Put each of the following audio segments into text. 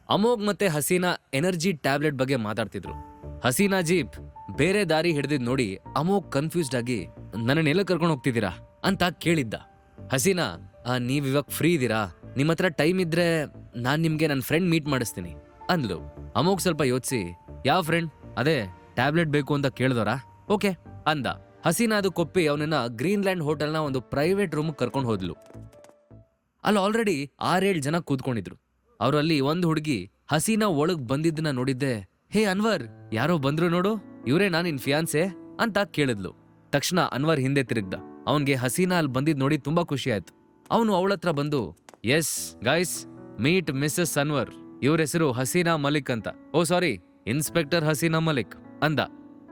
ಅಮೋಘ್ ಮತ್ತೆ Hasina energy tablet ಬಗ್ಗೆ ಮಾತಾಡ್ತಿದ್ರು. ಹಸೀನಾ ಜೀಪ್ ಬೇರೆ ದಾರಿ ಹಿಡಿದಿದ್ ನೋಡಿ ಅಮೋಘ್ ಕನ್ಫ್ಯೂಸ್ಡ್ ಆಗಿ ನನ್ನ ಎಲ್ಲ ಕರ್ಕೊಂಡು ಹೋಗ್ತಿದ್ದೀರಾ ಅಂತ ಕೇಳಿದ್ದ. ಹಸೀನಾ, ನೀವ್ ಇವಾಗ ಫ್ರೀ ಇದ್ದೀರಾ? ನಿಮ್ಮ ಹತ್ರ ಟೈಮ್ ಇದ್ರೆ ನಾನ್ ನಿಮ್ಗೆ ನನ್ನ ಫ್ರೆಂಡ್ ಮೀಟ್ ಮಾಡಿಸ್ತೀನಿ ಅಂದ್ಲು. ಅಮೋಘ್ ಸ್ವಲ್ಪ ಯೋಚಿಸಿ, ಯಾವ ಫ್ರೆಂಡ್? ಅದೇ ಟ್ಯಾಬ್ಲೆಟ್ ಬೇಕು ಅಂತ ಕೇಳಿದೋರಾ? ಓಕೆ ಅಂದ. ಹಸೀನಾ ಅದು ಕೊಪ್ಪಿ ಅವನನ್ನ ಗ್ರೀನ್ಲ್ಯಾಂಡ್ ಹೋಟೆಲ್ನ ಒಂದು ಪ್ರೈವೇಟ್ ರೂಮ್ ಕರ್ಕೊಂಡು ಹೋದ್ಲು. ಅಲ್ಲಿ ಆಲ್ರೆಡಿ 6-7 ಜನ ಕೂತ್ಕೊಂಡಿದ್ರು. ಅವರಲ್ಲಿ ಒಂದು ಹುಡುಗಿ ಹಸೀನಾ ಒಳಗ್ ಬಂದಿದ್ದನ್ನ ನೋಡಿದ್ದೆ. ಹೇ ಅನ್ವರ್, ಯಾರೋ ಬಂದ್ರು ನೋಡು, ಇವರೇ ನಾನಿನ್ ಫಿಯಾನ್ಸೆ ಅಂತ ಕೇಳಿದ್ಲು. ತಕ್ಷಣ ಅನ್ವರ್ ಹಿಂದೆ ತಿರುಗ್ದ. ಅವನ್ಗೆ ಹಸೀನಾ ಅಲ್ಲಿ ಬಂದಿದ್ ನೋಡಿ ತುಂಬಾ ಖುಷಿ ಆಯ್ತು. ಅವನು ಅವಳತ್ರ ಬಂದು, yes guys, meet missus Anwar. ಇವ್ರ ಹೆಸರು ಹಸೀನಾ ಮಲಿಕ್ ಅಂತ. Oh sorry, inspector Haseena Malik ಅಂದ.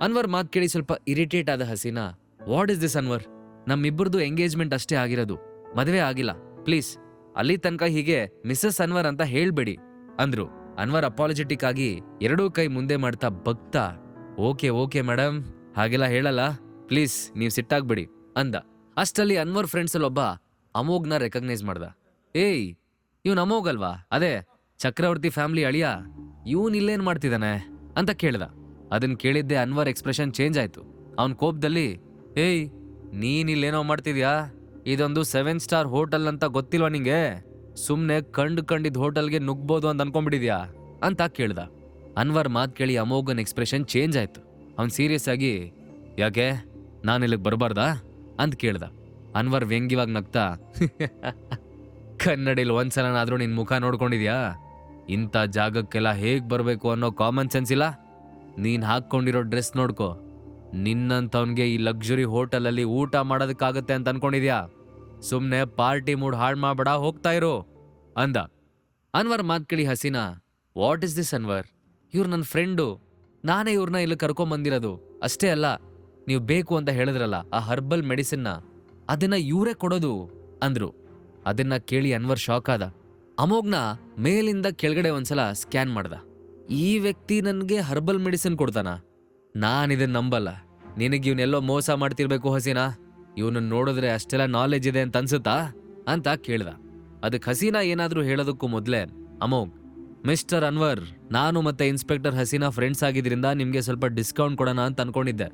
ಅನ್ವರ್ ಮಾತ್ ಕೇಳಿ ಸ್ವಲ್ಪ ಇರಿಟೇಟ್ ಆದ Haseena, what is this Anwar? ನಮ್ಮಿಬ್ಬರದು ಎಂಗೇಜ್ಮೆಂಟ್ ಅಷ್ಟೇ ಆಗಿರೋದು, ಮದುವೆ ಆಗಿಲ್ಲ. ಪ್ಲೀಸ್ ಅಲ್ಲಿ ತನಕ ಹೀಗೆ ಮಿಸ್ಸಸ್ ಅನ್ವರ್ ಅಂತ ಹೇಳ್ಬೇಡಿ ಅಂದ್ರು. ಅನ್ವರ್ ಅಪಾಲಜೆಟಿಕ್ ಆಗಿ ಎರಡೂ ಕೈ ಮುಂದೆ ಮಾಡ್ತಾ ಬಗ್ತಾ, ಓಕೆ ಓಕೆ ಮೇಡಮ್, ಹಾಗೆಲ್ಲ ಹೇಳಲ್ಲ, ಪ್ಲೀಸ್ ನೀವ್ ಸಿಟ್ಟಾಗ್ಬೇಡಿ ಅಂದ. ಅಷ್ಟಲ್ಲಿ ಅನ್ವರ್ ಫ್ರೆಂಡ್ಸ್ ಅಲ್ಲಿ ಒಬ್ಬ ಅಮೋಘ್ನ ರೆಕಗ್ನೈಸ್ ಮಾಡ್ದ. ಏಯ್, ಇವ್ನ್ ಅಮೋಘ್ ಅಲ್ವಾ? ಅದೇ ಚಕ್ರವರ್ತಿ ಫ್ಯಾಮಿಲಿ ಅಳಿಯ. ಇವನ್ ಇಲ್ಲೇನ್ ಮಾಡ್ತಿದ್ದಾನೆ ಅಂತ ಕೇಳ್ದ. ಅದನ್ ಕೇಳಿದ್ದೆ ಅನ್ವರ್ ಎಕ್ಸ್ಪ್ರೆಷನ್ ಚೇಂಜ್ ಆಯ್ತು. ಅವನ್ ಕೋಪದಲ್ಲಿ, ಏಯ್ ನೀನ್ ಇಲ್ಲೇನೋ ಮಾಡ್ತಿದ್ಯಾ? ಇದೊಂದು 7 ಸ್ಟಾರ್ ಹೋಟೆಲ್ ಅಂತ ಗೊತ್ತಿಲ್ವಾ ನಿಂಗೆ? ಸುಮ್ನೆ ಕಂಡಿದ್ ಹೋಟೆಲ್ಗೆ ನುಗ್ಬೋದು ಅಂತ ಅನ್ಕೊಂಡ್ಬಿಟ್ಟಿದ್ಯಾ ಅಂತ ಕೇಳ್ದ. ಅನ್ವರ್ ಮಾತ್ ಕೇಳಿ ಅಮೋಘನ್ ಎಕ್ಸ್ಪ್ರೆಷನ್ ಚೇಂಜ್ ಆಯ್ತು. ಅವ್ನ್ ಸೀರಿಯಸ್ ಆಗಿ, ಯಾಕೆ ನಾನು ಇಲ್ಲಿಗೆ ಬರಬಾರ್ದಾ ಅಂತ ಕೇಳ್ದ. ಅನ್ವರ್ ವ್ಯಂಗ್ಯವಾಗಿ ನಗ್ತಾ, ಕನ್ನಡಿಲ್ ಒಂದ್ಸಲನಾದ್ರೂ ನಿನ್ ಮುಖ ನೋಡ್ಕೊಂಡಿದ್ಯಾ? ಇಂಥ ಜಾಗಕ್ಕೆಲ್ಲ ಹೇಗ್ ಬರ್ಬೇಕು ಅನ್ನೋ ಕಾಮನ್ ಸೆನ್ಸ್ ಇಲ್ಲ? ನೀನ್ ಹಾಕೊಂಡಿರೋ ಡ್ರೆಸ್ ನೋಡ್ಕೋ, ನಿನ್ನಂತವನ್ಗೆ ಈ ಲಕ್ಸುರಿ ಹೋಟೆಲಲ್ಲಿ ಊಟ ಮಾಡೋದಕ್ಕಾಗತ್ತೆ ಅಂತ ಅನ್ಕೊಂಡಿದ್ಯಾ? ಸುಮ್ನೆ ಪಾರ್ಟಿ ಮೂಡ್ ಹಾಳು ಮಾಡ್ಬೇಡ, ಹೋಗ್ತಾ ಇರು ಅಂದ. ಅನ್ವರ್ ಮಾತ್ ಕೇಳಿ Haseena, what is this Anwar? ಇವ್ರು ನನ್ನ ಫ್ರೆಂಡು, ನಾನೇ ಇವ್ರನ್ನ ಇಲ್ಲಿ ಕರ್ಕೊಂಬಂದಿರೋದು. ಅಷ್ಟೇ ಅಲ್ಲ, ನೀವು ಬೇಕು ಅಂತ ಹೇಳಿದ್ರಲ್ಲ ಆ ಹರ್ಬಲ್ ಮೆಡಿಸಿನ್ನ, ಅದನ್ನ ಇವರೇ ಕೊಡೋದು ಅಂದ್ರು. ಅದನ್ನ ಕೇಳಿ ಅನ್ವರ್ ಶಾಕ್ ಆದ. ಅಮೋಘ್ನ ಮೇಲಿಂದ ಕೆಳಗಡೆ ಒಂದ್ಸಲ ಸ್ಕ್ಯಾನ್ ಮಾಡ್ದ. ಈ ವ್ಯಕ್ತಿ ನನ್ಗೆ ಹರ್ಬಲ್ ಮೆಡಿಸಿನ್ ಕೊಡ್ತಾನ? ನಾನಿದನ್ ನಂಬಲ್ಲ. ನಿನಗೆ ಇವನ್ನೆಲ್ಲೋ ಮೋಸ ಮಾಡ್ತಿರ್ಬೇಕು ಹಸೀನಾ. ಇವನನ್ನ ನೋಡಿದ್ರೆ ಅಷ್ಟೆಲ್ಲ ನಾಲೆಜ್ ಇದೆ ಅಂತ ಅನ್ಸುತ್ತಾ ಅಂತ ಕೇಳ್ದ. ಅದಕ್ಕೆ ಹಸೀನಾ ಏನಾದ್ರೂ ಹೇಳೋದಕ್ಕೂ ಮೊದ್ಲೇ ಅಮೋಘ್, ಮಿಸ್ಟರ್ ಅನ್ವರ್, ನಾನು ಮತ್ತೆ ಇನ್ಸ್ಪೆಕ್ಟರ್ ಹಸೀನಾ ಫ್ರೆಂಡ್ಸ್ ಆಗಿದ್ರಿಂದ ನಿಮ್ಗೆ ಸ್ವಲ್ಪ ಡಿಸ್ಕೌಂಟ್ ಕೊಡೋಣ ಅಂತ ಅನ್ಕೊಂಡಿದ್ದೆ.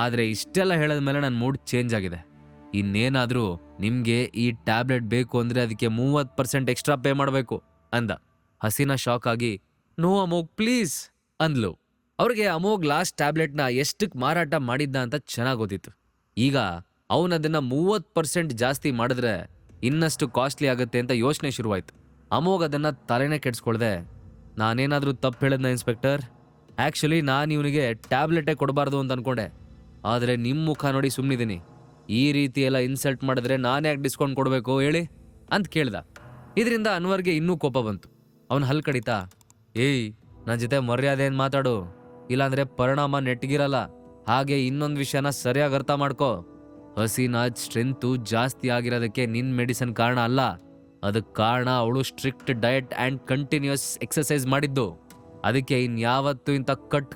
ಆದ್ರೆ ಇಷ್ಟೆಲ್ಲ ಹೇಳದ್ಮೇಲೆ ನನ್ನ ಮೂಡ್ ಚೇಂಜ್ ಆಗಿದೆ. ಇನ್ನೇನಾದ್ರೂ ನಿಮ್ಗೆ ಈ ಟ್ಯಾಬ್ಲೆಟ್ ಬೇಕು ಅಂದ್ರೆ ಅದಕ್ಕೆ 30% ಎಕ್ಸ್ಟ್ರಾ ಪೇ ಮಾಡಬೇಕು ಅಂದ. ಹಸೀನಾ ಶಾಕ್ ಆಗಿ, ನೋ ಅಮೋಘ್ ಪ್ಲೀಸ್ ಅಂದ್ಲು. ಅವ್ರಿಗೆ ಅಮೋಘ್ ಲಾಸ್ಟ್ ಟ್ಯಾಬ್ಲೆಟ್ನ ಎಷ್ಟಕ್ಕೆ ಮಾರಾಟ ಮಾಡಿದ್ದ ಅಂತ ಚೆನ್ನಾಗಿ ಗೊತ್ತಿತ್ತು. ಈಗ ಅವನದನ್ನ 30% ಜಾಸ್ತಿ ಮಾಡಿದ್ರೆ ಇನ್ನಷ್ಟು ಕಾಸ್ಟ್ಲಿ ಆಗುತ್ತೆ ಅಂತ ಯೋಚನೆ ಶುರುವಾಯ್ತು. ಅಮೋಘ್ ಅದನ್ನ ತಲೆನೇ ಕೆಡ್ಸ್ಕೊಳ್ದೆ, ನಾನೇನಾದ್ರೂ ತಪ್ಪು ಹೇಳದ್ನ ಇನ್ಸ್ಪೆಕ್ಟರ್? ಆ್ಯಕ್ಚುಲಿ ನಾನು ಇವನಿಗೆ ಟ್ಯಾಬ್ಲೆಟೇ ಕೊಡಬಾರ್ದು ಅಂತ ಅನ್ಕೊಂಡೆ. ಆದರೆ ನಿಮ್ಮ ಮುಖ ನೋಡಿ ಸುಮ್ಮನಿದ್ದೀನಿ. ಈ ರೀತಿ ಎಲ್ಲ ಇನ್ಸಲ್ಟ್ ಮಾಡಿದ್ರೆ ನಾನೇ ಯಾಕೆ ಡಿಸ್ಕೌಂಟ್ ಕೊಡಬೇಕು ಹೇಳಿ ಅಂತ ಕೇಳ್ದ. ಇದರಿಂದ ಅನ್ವರ್ಗೆ ಇನ್ನೂ ಕೋಪ ಬಂತು. ಅವನು ಹಲ್ ಕಡಿತಾ, ಏಯ್ ನನ್ನ ಜೊತೆ ಮರ್ಯಾದೆಯನ್ನು ಮಾತಾಡು, ಇಲ್ಲಾಂದ್ರೆ ಪರಿಣಾಮ ನೆಟ್ಗಿರಲ್ಲ. ಹಾಗೆ ಇನ್ನೊಂದು ವಿಷಯನ ಸರಿಯಾಗಿ ಅರ್ಥ ಮಾಡ್ಕೋ, ಹಸೀನಾ ಸ್ಟ್ರೆಂತು ಜಾಸ್ತಿ ಆಗಿರೋದಕ್ಕೆ ನಿನ್ ಮೆಡಿಸಿನ್ ಕಾರಣ ಅಲ್ಲ. ಅದಕ್ಕೆ ಕಾರಣ ಅವಳು strict diet and continues exercise ಮಾಡಿದ್ದು. ಅದಕ್ಕೆ ಇನ್ಯಾವತ್ತೂ ಇಂಥ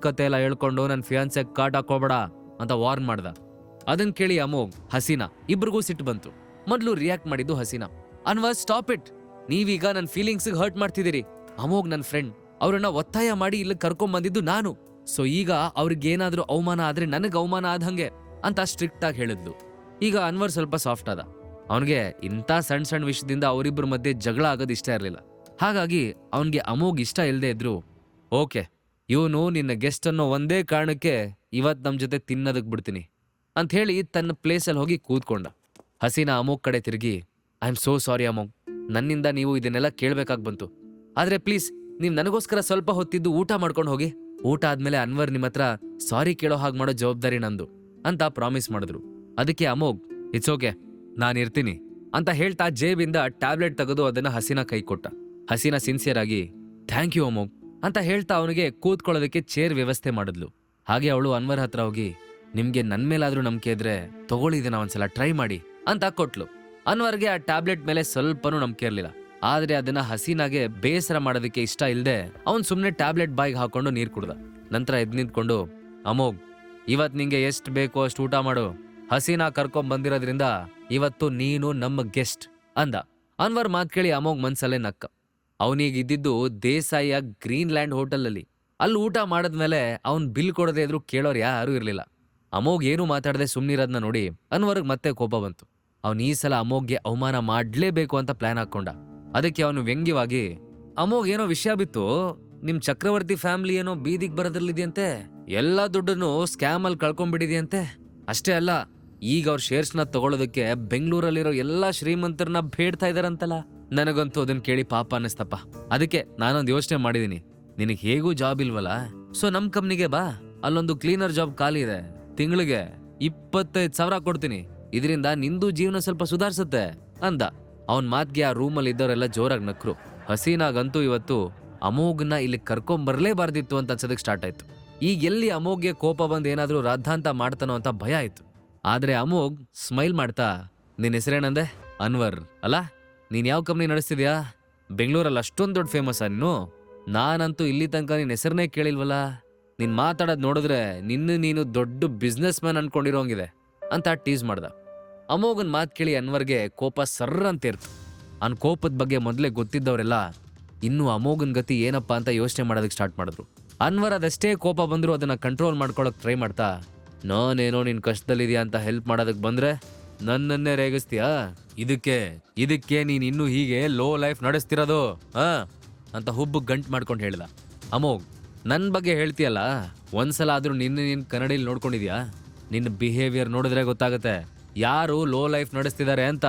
ಕತೆ ಎಲ್ಲ ಹೇಳ್ಕೊಂಡು ನನ್ನ ಫಿಯಾನ್ಸೆ ಕಾಟ್ ಹಾಕೋಬೇಡ ಅಂತ ವಾರ್ನ್ ಮಾಡ್ದ. ಅದನ್ನ ಕೇಳಿ ಅಮೋಘ್, ಹಸೀನಾ ಇಬ್ರಿಗೂ ಸಿಟ್ಟು ಬಂತು. ಮೊದಲು ರಿಯಾಕ್ಟ್ ಮಾಡಿದ್ದು ಹಸೀನಾ. ಅನ್ವರ್ ಸ್ಟಾಪ್ ಇಟ್, ನೀವೀಗ ನನ್ನ ಫೀಲಿಂಗ್ಸ್ಗೆ ಹರ್ಟ್ ಮಾಡ್ತಿದ್ದೀರಿ. ಅಮೋಘ್ ನನ್ನ ಫ್ರೆಂಡ್, ಅವ್ರನ್ನ ಒತ್ತಾಯ ಮಾಡಿ ಇಲ್ಲಿ ಕರ್ಕೊಂಡ್ ಬಂದಿದ್ದು ನಾನು. ಸೊ ಈಗ ಅವ್ರಿಗೇನಾದ್ರೂ ಅವಮಾನ ಆದ್ರೆ ನನಗೆ ಅವಮಾನ ಆದಂಗೆ ಅಂತ ಸ್ಟ್ರಿಕ್ಟ್ ಆಗಿ ಹೇಳಿದ್ಲು. ಈಗ ಅನ್ವರ್ ಸ್ವಲ್ಪ ಸಾಫ್ಟ್ ಆದ. ಅವನಿಗೆ ಇಂಥ ಸಣ್ಣ ವಿಷಯದಿಂದ ಅವರಿಬ್ಬರ ಮಧ್ಯೆ ಜಗಳ ಆಗೋದು ಇಷ್ಟ ಇರಲಿಲ್ಲ. ಹಾಗಾಗಿ ಅವನಿಗೆ ಅಮೋಘ್ ಇಷ್ಟ ಇಲ್ಲದೆ ಇದ್ರು, ಓಕೆ ಇವನು ನಿನ್ನ ಗೆಸ್ಟ್ ಅನ್ನೋ ಒಂದೇ ಕಾರಣಕ್ಕೆ ಇವತ್ತು ನಮ್ಮ ಜೊತೆ ತಿನ್ನೋದಕ್ಕೆ ಬಿಡ್ತೀನಿ ಅಂತ ಹೇಳಿ ತನ್ನ ಪ್ಲೇಸಲ್ಲಿ ಹೋಗಿ ಕೂತ್ಕೊಂಡ. ಹಸೀನಾ ಅಮೋಘ್ ಕಡೆ ತಿರುಗಿ, I am so sorry Amogh, ನನ್ನಿಂದ ನೀವು ಇದನ್ನೆಲ್ಲ ಕೇಳಬೇಕಾಗಿ ಬಂತು. ಆದರೆ ಪ್ಲೀಸ್ ನೀವು ನನಗೋಸ್ಕರ ಸ್ವಲ್ಪ ಹೊತ್ತಿದ್ದು ಊಟ ಮಾಡ್ಕೊಂಡು ಹೋಗಿ. ಊಟ ಆದ್ಮೇಲೆ ಅನ್ವರ್ ನಿಮ್ಮ ಹತ್ರ ಸಾರಿ ಕೇಳೋ ಹಾಗೆ ಮಾಡೋ ಜವಾಬ್ದಾರಿ ನಂದು ಅಂತ ಪ್ರಾಮಿಸ್ ಮಾಡಿದ್ರು. ಅದಕ್ಕೆ ಅಮೋಘ್, ಇಟ್ಸ್ ಓಕೆ ನಾನು ಇರ್ತೀನಿ ಅಂತ ಹೇಳ್ತಾ ಜೇಬಿಂದ ಟ್ಯಾಬ್ಲೆಟ್ ತೆಗೆದು ಅದನ್ನ ಹಸೀನಾ ಕೈ ಕೊಟ್ಟ. ಹಸೀನಾ ಸಿನ್ಸಿಯರ್ ಆಗಿ ಥ್ಯಾಂಕ್ ಯು ಅಮೋಘ್ ಅಂತ ಹೇಳ್ತಾ ಅವನಿಗೆ ಕೂತ್ಕೊಳ್ಳೋದಕ್ಕೆ ಚೇರ್ ವ್ಯವಸ್ಥೆ ಮಾಡಿದ್ಲು. ಹಾಗೆ ಅವಳು ಅನ್ವರ್ ಹತ್ರ ಹೋಗಿ, ನಿಮ್ಗೆ ನನ್ ಮೇಲಾದ್ರೂ ನಂಬಿಕೆ ಇದ್ರೆ ತಗೊಳ್ಳಿದನ ಒಂದ್ಸಲ ಟ್ರೈ ಮಾಡಿ ಅಂತ ಕೊಟ್ಲು. ಅನ್ವರ್ಗೆ ಆ ಟ್ಯಾಬ್ಲೆಟ್ ಮೇಲೆ ಸ್ವಲ್ಪನೂ ನಂಬಿಕೆ ಇರಲಿಲ್ಲ. ಆದ್ರೆ ಅದನ್ನ ಹಸೀನಾಗೆ ಬೇಸರ ಮಾಡೋದಕ್ಕೆ ಇಷ್ಟ ಇಲ್ಲದೆ ಅವನ್ ಸುಮ್ನೆ ಟ್ಯಾಬ್ಲೆಟ್ ಬಾಯಿಗೆ ಹಾಕೊಂಡು ನೀರ್ ಕುಡ್ದ. ನಂತರ ಎದ್ ನಿಂತ್ಕೊಂಡು, ಅಮೋಘ್ ಇವತ್ ನಿಂಗೆ ಎಷ್ಟು ಬೇಕೋ ಅಷ್ಟು ಊಟ ಮಾಡು. ಹಸೀನಾ ಕರ್ಕೊಂಡ್ ಬಂದಿರೋದ್ರಿಂದ ಇವತ್ತು ನೀನು ನಮ್ಮ ಗೆಸ್ಟ್ ಅಂದ. ಅನ್ವರ್ ಮಾತ್ ಕೇಳಿ ಅಮೋಘ್ ಮನ್ಸಲ್ಲೇ ನಕ್ಕ. ಅವನಿಗೆ ಇದ್ದಿದ್ದು ದೇಸಾಯಿಯ ಗ್ರೀನ್ಲ್ಯಾಂಡ್ ಹೋಟೆಲಲ್ಲಿ. ಅಲ್ಲಿ ಊಟ ಮಾಡಿದ್ಮೇಲೆ ಅವನ್ ಬಿಲ್ ಕೊಡದೇ ಇದ್ರು ಕೇಳೋರು ಯಾರೂ ಇರಲಿಲ್ಲ. ಅಮೋಘ್ ಏನೂ ಮಾತಾಡದೆ ಸುಮ್ಮನಿರೋದನ್ನ ನೋಡಿ ಅನ್ವರ್ಗ್ ಮತ್ತೆ ಕೋಪ ಬಂತು. ಅವನು ಈ ಸಲ ಅಮೋಘ್ಗೆ ಅವಮಾನ ಮಾಡ್ಲೇಬೇಕು ಅಂತ ಪ್ಲಾನ್ ಹಾಕೊಂಡ. ಅದಕ್ಕೆ ಅವನು ವ್ಯಂಗ್ಯವಾಗಿ, ಅಮೋಘ್ ಏನೋ ವಿಷಯ ಬಿತ್ತು, ನಿಮ್ ಚಕ್ರವರ್ತಿ ಫ್ಯಾಮಿಲಿ ಏನೋ ಬೀದಿಗೆ ಬರೋದ್ರಲ್ಲಿದೆಯಂತೆ, ಎಲ್ಲಾ ದುಡ್ಡನ್ನು ಸ್ಕ್ಯಾಮ್ ಅಲ್ಲಿ ಕಳ್ಕೊಂಡ್ಬಿಟ್ಟಿದೆಯಂತೆ. ಅಷ್ಟೇ ಅಲ್ಲ, ಈಗ ಅವ್ರ ಶೇರ್ಸ್ನ ತಗೊಳ್ಳೋದಕ್ಕೆ ಬೆಂಗಳೂರಲ್ಲಿರೋ ಎಲ್ಲಾ ಶ್ರೀಮಂತರನ್ನ ಬೇಡ್ತಾ ಇದಾರಂತಲ್ಲ. ನನಗಂತೂ ಅದನ್ನ ಕೇಳಿ ಪಾಪ ಅನ್ನಿಸ್ತಪ್ಪ. ಅದಕ್ಕೆ ನಾನೊಂದು ಯೋಚನೆ ಮಾಡಿದೀನಿ, ನಿನಗೆ ಹೇಗೂ ಜಾಬ್ ಇಲ್ವಲ್ಲ, ಸೊ ನಮ್ ಕಂಪ್ನಿಗೆ ಬಾ, ಅಲ್ಲೊಂದು ಕ್ಲೀನರ್ ಜಾಬ್ ಖಾಲಿ ಇದೆ, ತಿಂಗಳಿಗೆ 25,000 ಕೊಡ್ತೀನಿ, ಇದರಿಂದ ನಿಂದು ಜೀವನ ಸ್ವಲ್ಪ ಸುಧಾರಿಸುತ್ತೆ ಅಂದ. ಅವನ್ ಮಾತ್ಗೆ ಆ ರೂಮಲ್ಲಿ ಇದ್ದವರೆಲ್ಲ ಜೋರಾಗಿ ನಕ್ರು. ಹಸೀನಾಗಂತೂ ಇವತ್ತು ಅಮೋಘ್ನ ಇಲ್ಲಿ ಕರ್ಕೊಂಬರ್ಲೇಬಾರ್ದಿತ್ತು ಅಂತ ಅನ್ಸೋದಕ್ಕೆ ಸ್ಟಾರ್ಟ್ ಆಯ್ತು. ಈಗ ಎಲ್ಲಿ ಅಮೋಘ್ಗೆ ಕೋಪ ಬಂದು ಏನಾದ್ರೂ ರಾದ್ಧಾಂತ ಮಾಡ್ತಾನೋ ಅಂತ ಭಯ ಆಯ್ತು. ಆದ್ರೆ ಅಮೋಘ್ ಸ್ಮೈಲ್ ಮಾಡ್ತಾ, ನಿನ್ನ ಹೆಸರೇನಂದೆ? ಅನ್ವರ್ ಅಲ್ಲ? ನೀನ್ ಯಾವ ಕಂಪ್ನಿ ನಡೆಸ್ತಿದ್ಯಾ? ಬೆಂಗಳೂರಲ್ಲಿ ಅಷ್ಟೊಂದು ದೊಡ್ಡ ಫೇಮಸ್ ನೀನು? ನಾನಂತೂ ಇಲ್ಲಿ ತನಕ ನಿನ್ನ ಹೆಸರನ್ನೇ ಕೇಳಿಲ್ವಲ್ಲ. ನೀನ್ ಮಾತಾಡೋದು ನೋಡಿದ್ರೆ ನೀನು ದೊಡ್ಡ ಬಿಸ್ನೆಸ್ ಮ್ಯಾನ್ ಅನ್ಕೊಂಡಿರೋಂಗಿದೆ ಅಂತ ಟೀಸ್ ಮಾಡ್ದ. ಅಮೋಘನ್ ಮಾತು ಕೇಳಿ ಅನ್ವರ್ಗೆ ಕೋಪ ಸರ್ರಂತೇರ್ತು. ಅವ್ನ ಕೋಪದ ಬಗ್ಗೆ ಮೊದಲೇ ಗೊತ್ತಿದ್ದವರೆಲ್ಲ ಇನ್ನು ಅಮೋಘನ್ ಗತಿ ಏನಪ್ಪಾ ಅಂತ ಯೋಚನೆ ಮಾಡೋದಕ್ಕೆ ಸ್ಟಾರ್ಟ್ ಮಾಡಿದ್ರು. ಅನ್ವರ್ ಅದೆಷ್ಟೇ ಕೋಪ ಬಂದ್ರು ಅದನ್ನ ಕಂಟ್ರೋಲ್ ಮಾಡ್ಕೊಳಕ್ ಟ್ರೈ ಮಾಡ್ತಾ, ನಾನೇನೋ ನಿನ್ ಕಷ್ಟದಲ್ಲಿದ್ಯಾ ಅಂತ ಹೆಲ್ಪ್ ಮಾಡೋದಕ್ಕೆ ಬಂದ್ರೆ ನನ್ನನ್ನೇ ರೇಗಿಸ್ತೀಯಾ? ಇದಕ್ಕೆ ನೀನ್ ಇನ್ನೂ ಹೀಗೆ ಲೋ ಲೈಫ್ ನಡೆಸ್ತಿರೋದು ಅಂತ ಹುಬ್ಬು ಗಂಟ್ ಮಾಡ್ಕೊಂಡು ಹೇಳ್ದ. ಅಮೋಘ್, ನನ್ನ ಬಗ್ಗೆ ಹೇಳ್ತೀಯಲ್ಲ, ಒಂದ್ಸಲ ಆದ್ರೂ ನಿನ್ನ ಕನ್ನಡಿಲಿ ನೋಡ್ಕೊಂಡಿದ್ಯಾ? ನಿನ್ನ ಬಿಹೇವಿಯರ್ ನೋಡಿದ್ರೆ ಗೊತ್ತಾಗತ್ತೆ ಯಾರು ಲೋ ಲೈಫ್ ನಡೆಸ್ತಿದ್ದಾರೆ ಅಂತ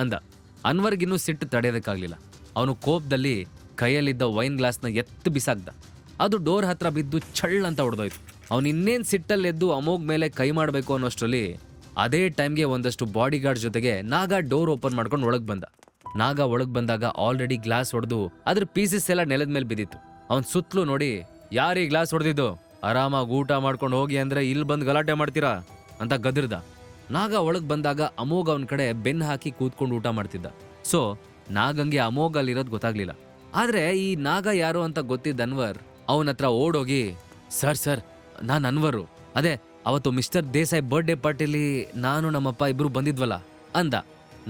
ಅಂದ. ಅನ್ವರ್ಗಿನ್ನೂ ಸಿಟ್ಟು ತಡೆಯೋದಕ್ಕಾಗ್ಲಿಲ್ಲ. ಅವನು ಕೋಪದಲ್ಲಿ ಕೈಯಲ್ಲಿದ್ದ ವೈನ್ ಗ್ಲಾಸ್ನ ಎತ್ತು ಬಿಸಾಕ್ದ. ಅದು ಡೋರ್ ಹತ್ರ ಬಿದ್ದು ಛಳ್ ಅಂತ ಹೊಡೆದೋಯ್ತು. ಅವನು ಇನ್ನೇನು ಸಿಟ್ಟಲ್ಲೆದ್ದು ಅಮೋಘ್ ಮೇಲೆ ಕೈ ಮಾಡಬೇಕು ಅನ್ನೋಷ್ಟರಲ್ಲಿ ಅದೇ ಟೈಮ್ಗೆ ಒಂದಷ್ಟು ಬಾಡಿ ಗಾರ್ಡ್ ಜೊತೆಗೆ ನಾಗ ಡೋರ್ ಓಪನ್ ಮಾಡ್ಕೊಂಡು ಒಳಗೆ ಬಂದ. ನಾಗ ಒಳಗೆ ಬಂದಾಗ ಆಲ್ರೆಡಿ ಗ್ಲಾಸ್ ಹೊಡೆದು ಅದ್ರ ಪೀಸಸ್ ಎಲ್ಲ ನೆಲದ ಮೇಲೆ ಬಿದ್ದಿತ್ತು. ಅವನ್ ಸುತ್ತಲೂ ನೋಡಿ, ಯಾರೀ ಗ್ಲಾಸ್ ಹೊಡೆದಿದ್ದು? ಆರಾಮಾಗಿ ಊಟ ಮಾಡ್ಕೊಂಡು ಹೋಗಿ ಅಂದ್ರೆ ಇಲ್ಲಿ ಬಂದು ಗಲಾಟೆ ಮಾಡ್ತೀರಾ ಅಂತ ಗದರ್ದ. ನಾಗ ಒಳಗೆ ಬಂದಾಗ ಅಮೋಘ್ ಅವನ ಕಡೆ ಬೆನ್ನು ಹಾಕಿ ಕೂತ್ಕೊಂಡು ಊಟ ಮಾಡ್ತಿದ್ದ. ಸೊ ನಾಗಂಗೆ ಅಮೋಘ್ ಅಲ್ಲಿರೋದು ಗೊತ್ತಾಗ್ಲಿಲ್ಲ. ಆದ್ರೆ ಈ ನಾಗ ಯಾರು ಅಂತ ಗೊತ್ತಿದ್ದ ಅನ್ವರ್ ಅವನ ಹತ್ರ ಓಡೋಗಿ, ಸರ್ ನಾನು ಅನ್ವರು, ಅದೇ ಅವತ್ತು ಮಿಸ್ಟರ್ ದೇಸಾಯಿ ಬರ್ಡೇ ಪಾರ್ಟಿಲಿ ನಾನು ನಮ್ಮಪ್ಪ ಇಬ್ರು ಬಂದಿದ್ವಲ್ಲ ಅಂದ.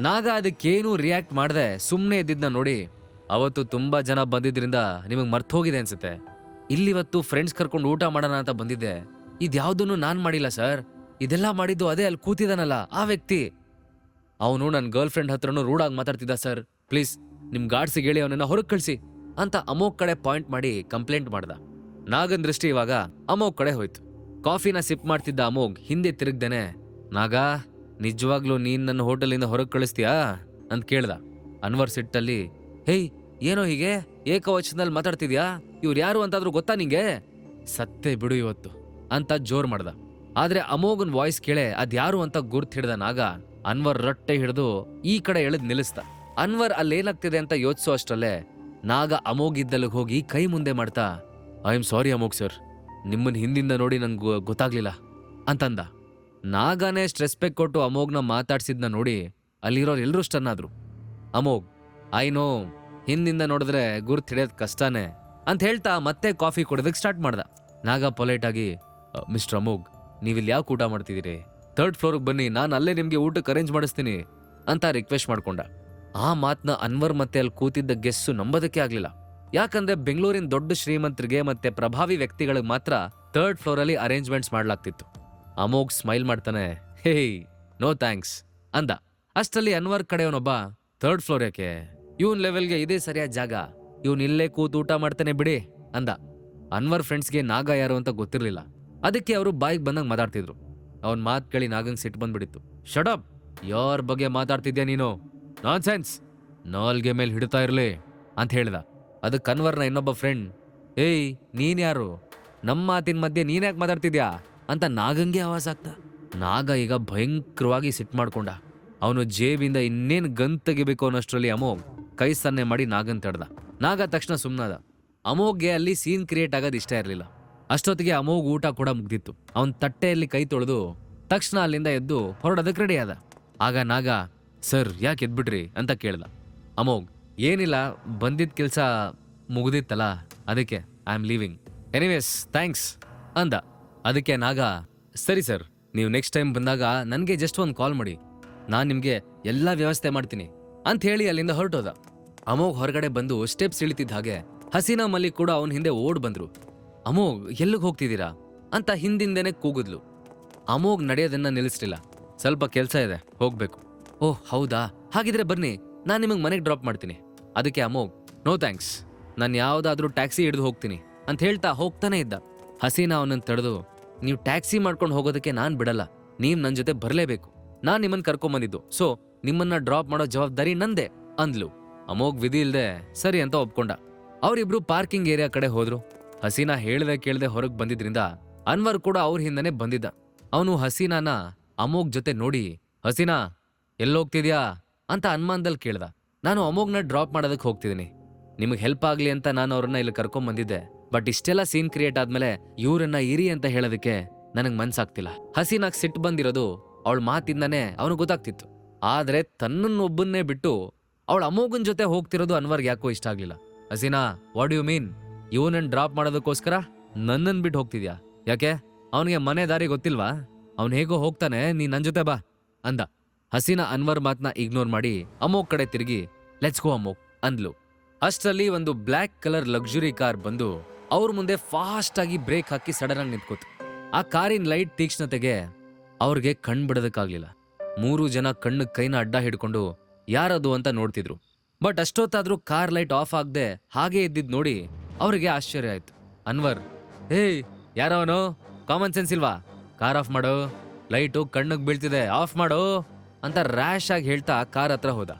ನಾಗ ಅದಕ್ಕೇನೂ ರಿಯಾಕ್ಟ್ ಮಾಡದೆ ಸುಮ್ಮನೆ ಇದ್ದಿದ್ನ ನೋಡಿ, ಅವತ್ತು ತುಂಬಾ ಜನ ಬಂದಿದ್ರಿಂದ ನಿಮಗೆ ಮರ್ತೋಗಿದೆ ಅನ್ಸುತ್ತೆ, ಇಲ್ಲಿವತ್ತು ಫ್ರೆಂಡ್ಸ್ ಕರ್ಕೊಂಡು ಊಟ ಮಾಡೋಣ ಅಂತ ಬಂದಿದ್ದೆ, ಇದ್ಯಾವುದನ್ನು ನಾನ್ ಮಾಡಿಲ್ಲ ಸರ್, ಇದೆಲ್ಲ ಮಾಡಿದ್ದು ಅದೇ ಅಲ್ಲಿ ಕೂತಿದಾನಲ್ಲ ಆ ವ್ಯಕ್ತಿ, ಅವನು ನನ್ನ ಗರ್ಲ್ ಫ್ರೆಂಡ್ ಹತ್ರನೂ ರೂಢಾಗಿ ಮಾತಾಡ್ತಿದ್ದ ಸರ್, ಪ್ಲೀಸ್ ನಿಮ್ ಗಾರ್ಡ್ಸಿಗೆ ಹೇಳಿ ಅವನನ್ನ ಹೊರಗೆ ಕಳಿಸಿ ಅಂತ ಅಮೋಘ್ ಕಡೆ ಪಾಯಿಂಟ್ ಮಾಡಿ ಕಂಪ್ಲೇಂಟ್ ಮಾಡ್ದ. ನಾಗನ್ ದೃಷ್ಟಿ ಇವಾಗ ಅಮೋಘ್ ಕಡೆ ಹೋಯ್ತು. ಕಾಫಿನ ಸಿಪ್ ಮಾಡ್ತಿದ್ದ ಅಮೋಘ್ ಹಿಂದೆ ತಿರುಗ್ದೇನೆ, ನಾಗ ನಿಜವಾಗ್ಲೂ ನೀನ್ ನನ್ನ ಹೋಟೆಲಿಂದ ಹೊರಗೆ ಕಳಿಸ್ತೀಯಾ ಅಂತ ಕೇಳ್ದ. ಅನ್ವರ್ ಸಿಟ್ಟಲ್ಲಿ, ಹೇಯ್ ಏನೋ ಹೀಗೆ ಏಕವಚನದಲ್ಲಿ ಮಾತಾಡ್ತಿದ್ಯಾ, ಇವ್ರು ಯಾರು ಅಂತಾದ್ರೂ ಗೊತ್ತಾ ನಿಂಗೆ? ಸತ್ತೆ ಬಿಡು ಇವತ್ತು ಅಂತ ಜೋರ್ ಮಾಡ್ದ. ಆದ್ರೆ ಅಮೋಘನ್ ವಾಯ್ಸ್ ಕೇಳೆ ಅದ್ಯಾರು ಅಂತ ಗುರ್ತ್ ಹಿಡ್ದ ನಾಗ ಅನ್ವರ್ ರಟ್ಟೆ ಹಿಡಿದು ಈ ಕಡೆ ಎಳೆದ್ ನಿಲ್ಲಿಸ್ದ. ಅನ್ವರ್ ಅಲ್ಲೇನಾಗ್ತಿದೆ ಅಂತ ಯೋಚಿಸೋ ಅಷ್ಟರಲ್ಲೇ ನಾಗ ಅಮೋಘ್ ಇದ್ದಲ್ಲಿಗೆ ಹೋಗಿ ಕೈ ಮುಂದೆ ಮಾಡ್ತಾ, I am sorry Amogh sir, ನಿಮ್ಮನ್ನ ಹಿಂದಿಂದ ನೋಡಿ ನನ್ಗೆ ಗೊತ್ತಾಗ್ಲಿಲ್ಲ ಅಂತಂದ. ನಾಗನೇ ರೆಸ್ಪೆಕ್ಟ್ ಕೊಟ್ಟು ಅಮೋಘ್ನ ಮಾತಾಡ್ಸಿದ್ನ ನೋಡಿ ಅಲ್ಲಿರೋರು ಎಲ್ಲರೂ ಸ್ಟನ್ ಆದ್ರು. ಅಮೋಘ್, ಐ ನೋ, ಹಿಂದಿಂದ ನೋಡಿದ್ರೆ ಗುರ್ತ್ ಹಿಡಿಯೋದ್ ಕಷ್ಟನೇ ಅಂತ ಹೇಳ್ತಾ ಮತ್ತೆ ಕಾಫಿ ಕುಡಿದಕ್ಕೆ ಸ್ಟಾರ್ಟ್ ಮಾಡ್ದ. ನಾಗ ಪೊಲೈಟ್ ಆಗಿ, ಮಿಸ್ಟರ್ ಅಮೋಘ್, ನೀವಿಲ್ಲಿ ಯಾಕೆ ಊಟ ಮಾಡ್ತಿದ್ದೀರಿ? 3rd ಫ್ಲೋರ್ಗೆ ಬನ್ನಿ, ನಾನು ಅಲ್ಲೇ ನಿಮ್ಗೆ ಊಟಕ್ಕೆ ಅರೇಂಜ್ ಮಾಡಿಸ್ತೀನಿ ಅಂತ ರಿಕ್ವೆಸ್ಟ್ ಮಾಡ್ಕೊಂಡ. ಆ ಮಾತನ್ನ ಅನ್ವರ್ ಮತ್ತೆ ಅಲ್ಲಿ ಕೂತಿದ್ದ ಗೆಸ್ಸು ನಂಬೋದಕ್ಕೆ ಆಗ್ಲಿಲ್ಲ. ಯಾಕಂದ್ರೆ ಬೆಂಗಳೂರಿನ ದೊಡ್ಡ ಶ್ರೀಮಂತರಿಗೆ ಮತ್ತೆ ಪ್ರಭಾವಿ ವ್ಯಕ್ತಿಗಳಿಗೆ ಮಾತ್ರ 3rd ಫ್ಲೋರಲ್ಲಿ ಅರೇಂಜ್ಮೆಂಟ್ಸ್ ಮಾಡ್ಲಾಗ್ತಿತ್ತು. ಅಮೋಘ್ ಸ್ಮೈಲ್ ಮಾಡ್ತಾನೆ, ಹೇಯ್ ನೋ ಥ್ಯಾಂಕ್ಸ್ ಅಂದ. ಅಷ್ಟರಲ್ಲಿ ಅನ್ವರ್ ಕಡೆಯವನೊಬ್ಬ, 3rd ಫ್ಲೋರ್ ಯಾಕೆ, ಇವನ್ ಲೆವೆಲ್ಗೆ ಇದೇ ಸರಿಯಾದ ಜಾಗ, ಇವನ್ ಇಲ್ಲೇ ಕೂತು ಊಟ ಮಾಡ್ತಾನೆ ಬಿಡಿ ಅಂದ. ಅನ್ವರ್ ಫ್ರೆಂಡ್ಸ್ಗೆ ನಾಗ ಯಾರು ಅಂತ ಗೊತ್ತಿರ್ಲಿಲ್ಲ, ಅದಕ್ಕೆ ಅವರು ಬಾಯಿಗೆ ಬಂದಂಗೆ ಮಾತಾಡ್ತಿದ್ರು. ಅವನ್ ಮಾತು ಕೇಳಿ ನಾಗಂಗ್ ಸಿಟ್ಟು ಬಂದ್ಬಿಡಿತ್ತು. ಶಟಪ್, ಯಾರ ಬಗ್ಗೆ ಮಾತಾಡ್ತಿದ್ಯಾ ನೀನು? ನಾನ್ ಸೆನ್ಸ್, ನಾಲ್ಗೆ ಮೇಲೆ ಹಿಡ್ತಾ ಇರ್ಲಿ ಅಂತ ಹೇಳ್ದ. ಅದಕ್ಕೆ ಅನ್ವರ್ನ ಇನ್ನೊಬ್ಬ ಫ್ರೆಂಡ್, ಏಯ್ ನೀನ್ ಯಾರು, ನಮ್ಮ ಮಾತಿನ ಮಧ್ಯೆ ನೀನ್ಯಾಕೆ ಮಾತಾಡ್ತಿದ್ಯಾ ಅಂತ ನಾಗಂಗೆ ಆವಾಜ್ ಆಗ್ತ. ನಾಗ ಈಗ ಭಯಂಕರವಾಗಿ ಸಿಟ್ಟು ಮಾಡ್ಕೊಂಡ. ಅವನು ಜೇಬಿಂದ ಇನ್ನೇನು ಗನ್ ತೆಗಿಬೇಕು ಅನ್ನೋಷ್ಟರಲ್ಲಿ ಅಮೋಘ್ ಕೈ ಸನ್ನೆ ಮಾಡಿ ನಾಗನ್ ತಡ್ದ. ನಾಗ ತಕ್ಷಣ ಸುಮ್ನಾದ. ಅಮೋಘ್ಗೆ ಅಲ್ಲಿ ಸೀನ್ ಕ್ರಿಯೇಟ್ ಆಗೋದು ಇಷ್ಟ ಇರಲಿಲ್ಲ. ಅಷ್ಟೊತ್ತಿಗೆ ಅಮೋಘ್ ಊಟ ಕೂಡ ಮುಗ್ದಿತ್ತು. ಅವನ್ ತಟ್ಟೆಯಲ್ಲಿ ಕೈ ತೊಳೆದು ತಕ್ಷಣ ಅಲ್ಲಿಂದ ಎದ್ದು ಹೊರಡೋದಕ್ಕೆ ರೆಡಿ ಆದ. ಆಗ ನಾಗ, ಸರ್ ಯಾಕೆ ಎದ್ಬಿಟ್ರಿ ಅಂತ ಕೇಳ್ದ. ಅಮೋಘ್, ಏನಿಲ್ಲ, ಬಂದಿದ್ದ ಕೆಲಸ ಮುಗ್ದಿತ್ತಲ್ಲ, ಅದಕ್ಕೆ I am leaving, anyways thanks ಅಂದ. ಅದಕ್ಕೆ ನಾಗ, ಸರಿ ಸರ್, ನೀವು ನೆಕ್ಸ್ಟ್ ಟೈಮ್ ಬಂದಾಗ ನನಗೆ ಜಸ್ಟ್ ಒಂದು ಕಾಲ್ ಮಾಡಿ, ನಾನು ನಿಮಗೆ ಎಲ್ಲ ವ್ಯವಸ್ಥೆ ಮಾಡ್ತೀನಿ ಅಂತ ಹೇಳಿ ಅಲ್ಲಿಂದ ಹೊರಟೋದ. ಅಮೋಘ್ ಹೊರಗಡೆ ಬಂದು ಸ್ಟೆಪ್ಸ್ ಇಳಿತಿದ್ದ ಹಾಗೆ ಹಸೀನಾ ಮಲ್ಲಿಕ್ ಕೂಡ ಅವನ ಹಿಂದೆ ಓಡ್ ಬಂದ್ರು. ಅಮೋಘ್ ಎಲ್ಲಿಗೆ ಹೋಗ್ತಿದ್ದೀರಾ ಅಂತ ಹಿಂದಿಂದೇನೆ ಕೂಗಿದ್ಲು. ಅಮೋಘ್ ನಡೆಯೋದನ್ನ ನಿಲ್ಲಿಸ್ಲಿಲ್ಲ. ಸ್ವಲ್ಪ ಕೆಲಸ ಇದೆ, ಹೋಗ್ಬೇಕು. ಓಹ್ ಹೌದಾ, ಹಾಗಿದ್ರೆ ಬನ್ನಿ, ನಾನು ನಿಮಗೆ ಮನೆಗೆ ಡ್ರಾಪ್ ಮಾಡ್ತೀನಿ. ಅದಕ್ಕೆ ಅಮೋಘ್, ನೋ ಥ್ಯಾಂಕ್ಸ್, ನಾನು ಯಾವುದಾದ್ರೂ ಟ್ಯಾಕ್ಸಿ ಹಿಡಿದು ಹೋಗ್ತೀನಿ ಅಂತ ಹೇಳ್ತಾ ಹೋಗ್ತಾನೆ ಇದ್ದ. ಹಸೀನಾ ಅವನನ್ನು ತಡೆದು, ನೀವು ಟ್ಯಾಕ್ಸಿ ಮಾಡ್ಕೊಂಡು ಹೋಗೋದಕ್ಕೆ ನಾನು ಬಿಡಲ್ಲ, ನೀವು ನನ್ನ ಜೊತೆ ಬರಲೇಬೇಕು. ನಾನು ನಿಮ್ಮನ್ನು ಕರ್ಕೊಂಬಂದಿದ್ದು, ಸೊ ನಿಮ್ಮನ್ನ ಡ್ರಾಪ್ ಮಾಡೋ ಜವಾಬ್ದಾರಿ ನಂದೇ ಅಂದ್ಲು. ಅಮೋಘ್ ವಿಧಿ ಇಲ್ದೆ ಸರಿ ಅಂತ ಒಪ್ಕೊಂಡ. ಅವರಿಬ್ರು ಪಾರ್ಕಿಂಗ್ ಏರಿಯಾ ಕಡೆ ಹೋದ್ರು. ಹಸೀನಾ ಹೇಳ್ದೆ ಕೇಳ್ದೆ ಹೊರಗೆ ಬಂದಿದ್ರಿಂದ ಅನ್ವರ್ ಕೂಡ ಅವ್ರ ಹಿಂದನೆ ಬಂದಿದ್ದ. ಅವನು ಹಸೀನಾನ ಅಮೋಘ್ ಜೊತೆ ನೋಡಿ, ಹಸೀನಾ ಎಲ್ಲೋಗ್ತಿದ್ಯಾ ಅಂತ ಅನುಮಾನದಲ್ಲಿ ಕೇಳ್ದ. ನಾನು ಅಮೋಘ್ನ ಡ್ರಾಪ್ ಮಾಡೋದಕ್ಕೆ ಹೋಗ್ತಿದ್ದೀನಿ, ನಿಮಗೆ ಹೆಲ್ಪ್ ಆಗ್ಲಿ ಅಂತ ನಾನು ಅವ್ರನ್ನ ಇಲ್ಲಿ ಕರ್ಕೊಂಬಂದಿದ್ದೆ. ಬಟ್ ಇಷ್ಟೆಲ್ಲ ಸೀನ್ ಕ್ರಿಯೇಟ್ ಆದ್ಮೇಲೆ ಇವ್ರನ್ನ ಇರಿ ಅಂತ ಹೇಳೋದಕ್ಕೆ ನನಗೆ ಮನ್ಸಾಗ್ತಿಲ್ಲ. ಹಸೀನಾಗ್ ಸಿಟ್ಟು ಬಂದಿರೋದು ಅವಳ ಮಾತಿಂದಾನೆ ಅವನಿಗೆ ಗೊತ್ತಾಗ್ತಿತ್ತು. ಆದ್ರೆ ತನ್ನನ್ನೊಬ್ಬನ್ನೇ ಬಿಟ್ಟು ಅವಳ ಅಮೋಘನ್ ಜೊತೆ ಹೋಗ್ತಿರೋದು ಅನ್ವರ್ಗೆ ಯಾಕೋ ಇಷ್ಟ ಆಗ್ಲಿಲ್ಲ. Haseena, what you mean? ಇವನನ್ನ ಡ್ರಾಪ್ ಮಾಡೋದಕ್ಕೋಸ್ಕರ ನನ್ನನ್ ಬಿಟ್ಟು ಹೋಗ್ತಿದ್ಯಾ? ಯಾಕೆ ಅವನಿಗೆ ಮನೆ ದಾರಿ ಗೊತ್ತಿಲ್ವಾ? ಅವ್ನು ಹೇಗೋ ಹೋಗ್ತಾನೆ, ನೀ ನನ್ ಜೊತೆ ಬಾ ಅಂದ. ಹಸೀನಾ ಅನ್ವರ್ ಮಾತನ್ನ ಇಗ್ನೋರ್ ಮಾಡಿ ಅಮೋಘ್ ಕಡೆ ತಿರುಗಿ, ಲೆಟ್ಸ್ ಗೋ ಅಮೋಘ್ ಅಂದ್ಲು. ಅಷ್ಟರಲ್ಲಿ ಒಂದು ಬ್ಲ್ಯಾಕ್ ಕಲರ್ ಲಕ್ಸುರಿ ಕಾರ್ ಬಂದು ಅವ್ರ ಮುಂದೆ ಫಾಸ್ಟ್ ಆಗಿ ಬ್ರೇಕ್ ಹಾಕಿ ಸಡನ್ ಆಗಿ ನಿಂತ್ಕೋತು. ಆ ಕಾರಿನ ಲೈಟ್ ತೀಕ್ಷ್ಣತೆಗೆ ಅವ್ರಿಗೆ ಕಣ್ ಬಿಡೋದಕ್ಕಾಗ್ಲಿಲ್ಲ. 3 ಜನ ಕಣ್ಣು ಕೈನ ಅಡ್ಡ ಹಿಡ್ಕೊಂಡು ಯಾರದು ಅಂತ ನೋಡ್ತಿದ್ರು. ಬಟ್ ಅಷ್ಟೊತ್ತಾದ್ರೂ ಕಾರ್ ಲೈಟ್ ಆಫ್ ಆಗದೆ ಹಾಗೆ ಇದ್ದಿದ್ ನೋಡಿ ಅವ್ರಿಗೆ ಆಶ್ಚರ್ಯ ಆಯ್ತು. ಅನ್ವರ್, ಹೇಯ್ ಯಾರವನು, ಕಾಮನ್ ಸೆನ್ಸ್ ಇಲ್ವಾ? ಕಾರ್ ಆಫ್ ಮಾಡು, ಲೈಟು ಕಣ್ಣಿಗೆ ಬೀಳ್ತಿದೆ, ಆಫ್ ಮಾಡು ಅಂತ ರ್ಯಾಶ್ ಆಗಿ ಹೇಳ್ತಾ ಕಾರ್ ಹತ್ರ ಹೋದ.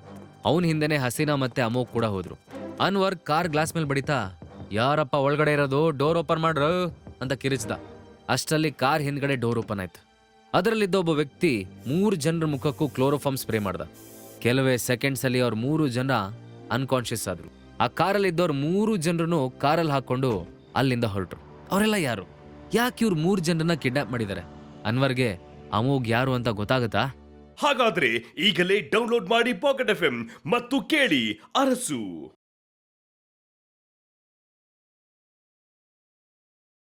ಅವನ ಹಿಂದೆನೆ ಹಸೀನಾ ಮತ್ತೆ ಅಮೋಘ್ ಕೂಡ ಹೋದ್ರು. ಅನ್ವರ್ ಕಾರ್ ಗ್ಲಾಸ್ ಮೇಲೆ ಬಡಿತಾ, ಯಾರಪ್ಪ ಒಳಗಡೆ ಇರೋದು, ಡೋರ್ ಓಪನ್ ಮಾಡ್ರು ಅಂತ ಕಿರಿಚ್ದ. ಅಷ್ಟರಲ್ಲಿ ಕಾರ್ ಹಿಂದ್ಗಡೆ ಡೋರ್ ಓಪನ್ ಆಯ್ತು. ಅದರಲ್ಲಿದ್ದ ಒಬ್ಬ ವ್ಯಕ್ತಿ 3 ಜನರ ಮುಖಕ್ಕೂ ಕ್ಲೋರೋಫಾರ್ಮ್ ಸ್ಪ್ರೇ ಮಾಡ್ದ. ಕೆಲವೇ ಸೆಕೆಂಡ್ಸ್ ಅಲ್ಲಿ ಅವ್ರ 3 ಜನ ಅನ್ಕಾನ್ಶಿಯಸ್ ಆದ್ರು. ಆ ಕಾರಲ್ಲಿದ್ದವ್ರು 3 ಜನರನ್ನು ಕಾರಲ್ಲಿ ಹಾಕೊಂಡು ಅಲ್ಲಿಂದ ಹೊರಟ್ರು. ಅವರೆಲ್ಲ ಯಾರು? ಯಾಕೆ ಇವ್ರು 3 ಜನರನ್ನ ಕಿಡ್ನಾಪ್ ಮಾಡಿದ್ದಾರೆ? ಅನ್ವರ್ಗೆ ಅಮೋಘ್ ಯಾರು ಅಂತ ಗೊತ್ತಾಗತ್ತಾ? ಹಾಗಾದ್ರೆ ಈಗಲೇ ಡೌನ್ಲೋಡ್ ಮಾಡಿ ಪಾಕೆಟ್ FM ಮತ್ತು ಕೇಳಿ ಅರಸು.